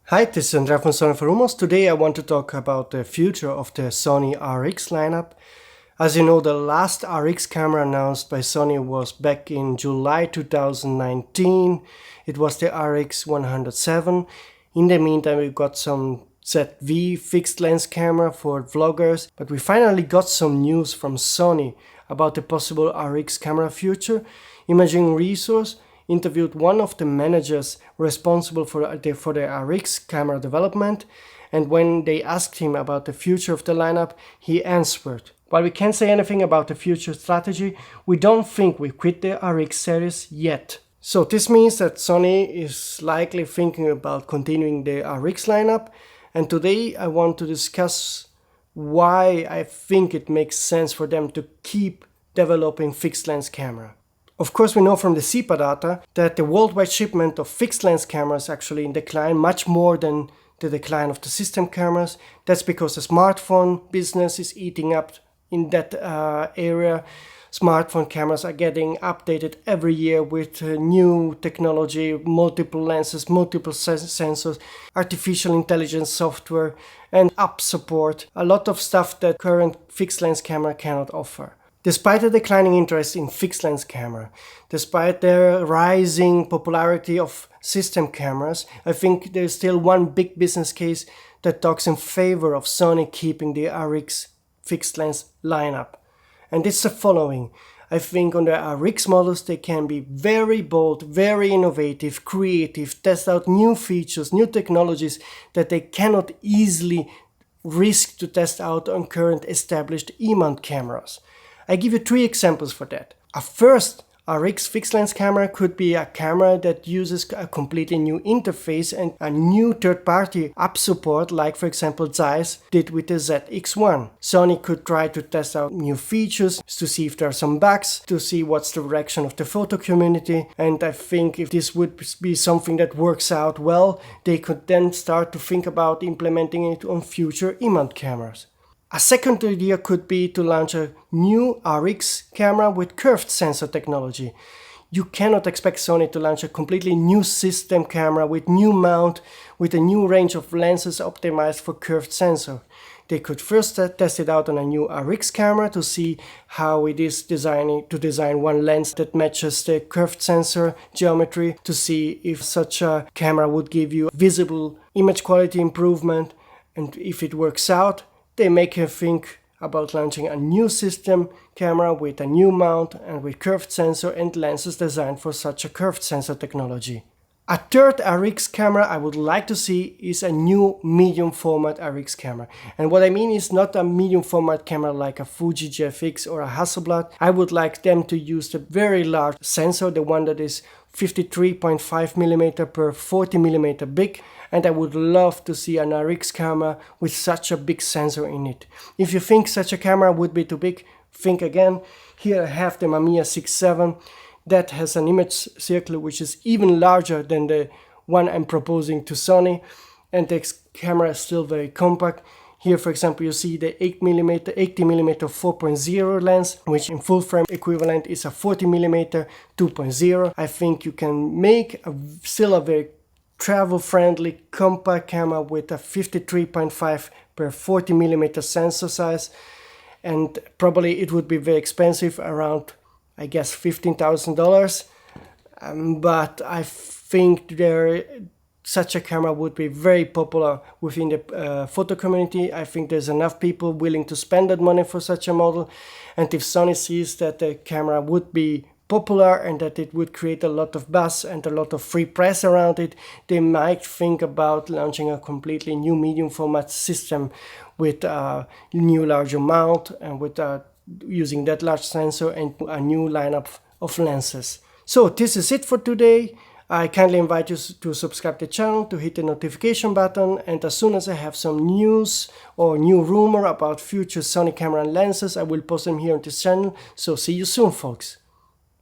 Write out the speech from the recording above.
Hi, this is Andrea from Sony for Rumors. Today I want to talk about the future of the Sony RX lineup. As you know, the last RX camera announced by Sony was back in July 2019. It was the RX 107. In the meantime, we got some ZV fixed lens camera for vloggers, but we finally got some news from Sony about the possible RX camera future. Imaging Resource interviewed one of the managers responsible for the RX camera development, and when they asked him about the future of the lineup, he answered, "While we can't say anything about the future strategy, we don't think we quit the RX series yet." So this means that Sony is likely thinking about continuing the RX lineup, and today I want to discuss why I think it makes sense for them to keep developing fixed lens camera. Of course, we know from the CIPA data that the worldwide shipment of fixed lens cameras actually in decline much more than the decline of the system cameras. That's because the smartphone business is eating up in that area. Smartphone cameras are getting updated every year with new technology, multiple lenses, multiple sensors, artificial intelligence software, and app support. A lot of stuff that current fixed lens camera cannot offer. Despite the declining interest in fixed lens camera, despite the rising popularity of system cameras, I think there's still one big business case that talks in favor of Sony keeping the RX fixed lens lineup. And it's the following. I think on the RX models they can be very bold, very innovative, creative, test out new features, new technologies that they cannot easily risk to test out on current established E-mount cameras. I give you 3 examples for that. A first RX fixed lens camera could be a camera that uses a completely new interface and a new third-party app support, like for example Zeiss did with the ZX1. Sony could try to test out new features to see if there are some bugs, to see what's the reaction of the photo community, and I think if this would be something that works out well, they could then start to think about implementing it on future E-mount cameras. A second idea could be to launch a new RX camera with curved sensor technology. You cannot expect Sony to launch a completely new system camera with new mount, with a new range of lenses optimized for curved sensor. They could first test it out on a new RX camera to see how it is to design one lens that matches the curved sensor geometry, to see if such a camera would give you visible image quality improvement, and if it works out, they make you think about launching a new system camera with a new mount and with curved sensor and lenses designed for such a curved sensor technology. A third RX camera I would like to see is a new medium format RX camera. And what I mean is not a medium format camera like a Fuji GFX or a Hasselblad. I would like them to use the very large sensor, the one that is 53.5mm per 40mm big, and I would love to see an RX camera with such a big sensor in it. If you think such a camera would be too big, think again. Here I have the Mamiya 6.7 that has an image circle which is even larger than the one I'm proposing to Sony, and the camera is still very compact. Here, for example, you see the 80mm 4.0 lens, which in full frame equivalent is a 40mm 2.0. I think you can make still a very travel-friendly compact camera with a 53.5 per 40mm sensor size, and probably it would be very expensive, around I guess $15,000, but I think such a camera would be very popular within the photo community. I think there's enough people willing to spend that money for such a model, and if Sony sees that the camera would be popular and that it would create a lot of buzz and a lot of free press around it, they might think about launching a completely new medium format system with a new larger mount and with using that large sensor and a new lineup of lenses. So this is it for today. I kindly invite you to subscribe to the channel, to hit the notification button, and as soon as I have some news or new rumor about future Sony camera and lenses, I will post them here on this channel. So see you soon, folks.